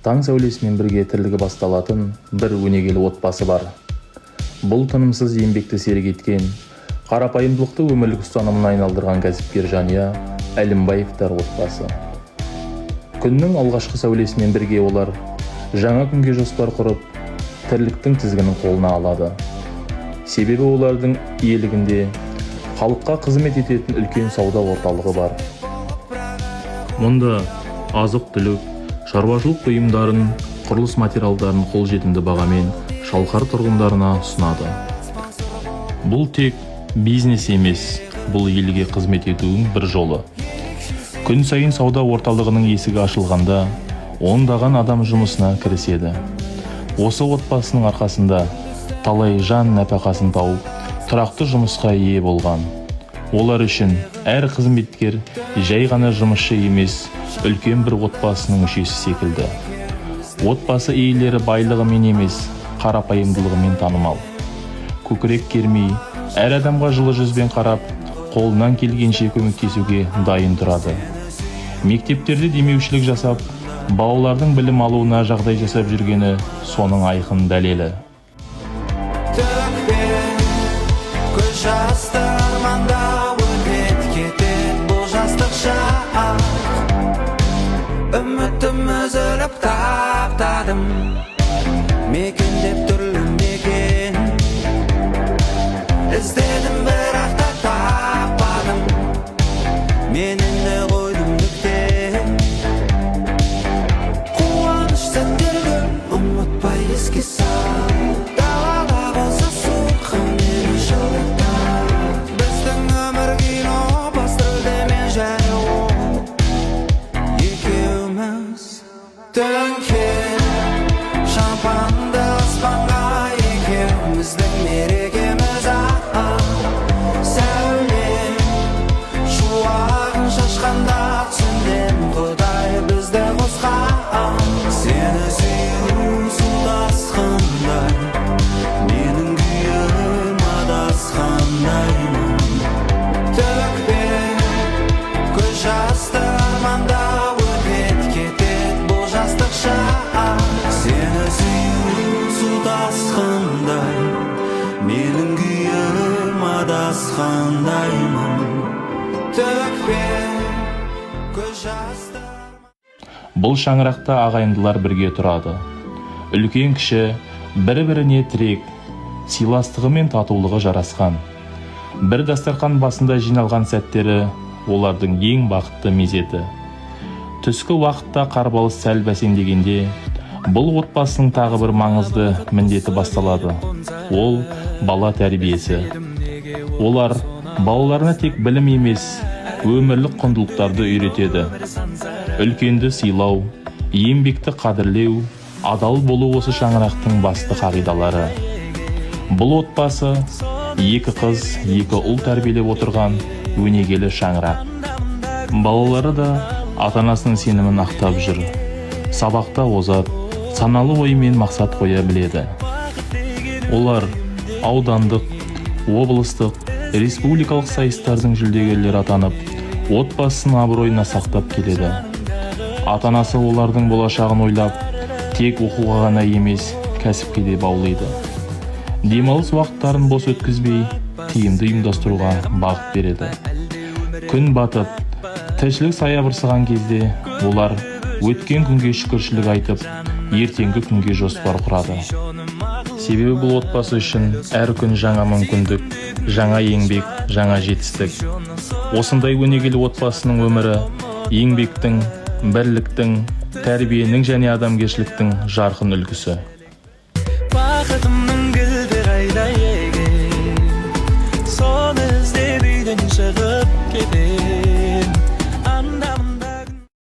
таң сәулесімен бірге тірлігі басталатын бір өнегелі отбасы бар. Бұл тынымсыз еңбекті серік еткен, қарапайымдылықты өмірлік ұстанымына айналдырған кәсіпкер жанұя Әлімбаевтар отбасы. Күннің алғашқы сәулесімен бірге олар жаңа күнге жоспар құрып, тірліктің тізгінін қолына алады. Себебі олардың иелігінде халыққа қызмет ететін үлкен сауда орталығы бар. Мұнда азық-түлік, шаруашылық бұйымдарын, құрылыс материалдарын қолжетімді бағамен шалқар тұрғындарына ұсынады. Бұл тек бизнес емес, бұл елге қызмет етудің бір жолы. Күн сайын сауда орталығының есігі ашылғанда, ондаған адам жұмысына кіріседі. Осы отбасының арқасында талай жан нәпақасын тауып, тұрақты жұмысқа ие болған. Олар үшін әр қызметкер жай ғана жұмысшы емес, үлкен бір отбасының мүшесі секілді. Отбасы иелері байлығымен емес, қарапайымдылығымен танымал. Көкірек кермей, әр адамға жылы жүзбен қарап, қолынан келгенше көмектесуге дайын тұрады. Мектептерде демеушілік жасап, балалардың білім алуына жағдай жасап жүргені соның айқын дәлелі. Үмітім үзіліп таптадым, мекендеп түрлі мекен. Іздедім бірақ та таппадым, менің де қойдым нүкте. Қуаныш сәттерді ұмытпай еске сал, далада болса суық мені жылытар. Біздің өмір кино, бас рөлде мен және ол. Төнкен шампанды аспанға, екеуміздің мерекеміз сәулем шуағын шашқанда, түсіндім Құдай бізді қосқан. Сені сүю су тасқандай, менің күйім адасқандаймын. Төкпе көз жасты арманда, сені сүю су тасқандай, менің күйім адасқандаймын. Төкпе көз жасты. Бұл шаңырақта ағайындылар бірге тұрады. Үлкен кіші бір-біріне тірек, сыйластығы мен татулығы жарасқан. Бір дастархан басында жиналған сәттері олардың ең бақытты мезеті. Түскі уақытта қарбалыс сәл бәсеңдегенде, бұл отбасының тағы бір маңызды міндеті басталады. Ол бала тәрбиесі. Олар балаларына тек білім емес, өмірлік құндылықтарды үйретеді. Үлкенді сыйлау, еңбекті қадірлеу, адал болу осы шаңырақтың басты қағидалары. Бұл отбасы екі қыз, екі ұл тәрбиелеп отырған өнегелі шаңырақ. Балалары да ата-анасының сенімін ақтап жүр. Сабақта озат, саналы оймен мақсат қоя біледі. Олар аудандық, облыстық, республикалық сайыстардың жүлдегерлері атанып, отбасының абыройына сақтап келеді. Ата-анасы олардың болашағын ойлап, тек оқуға ғана емес, кәсіпке де баулиды. Демалыс уақыттарын бос өткізбей, тиімді ұйымдастыруға бағыт береді. Күн батып, тіршілік саябырсыған кезде олар өткен күнге шүкіршілік айтып, ертеңгі күнге жоспар құрады. Себебі бұл отбасы үшін әр күн жаңа мүмкіндік, жаңа еңбек, жаңа жетістік. Осындай өнегелі отбасының өмірі еңбектің, бірліктің, тәрбиенің және адамгершіліктің жарқын үлгісі. Бақытымның гүлдері айдай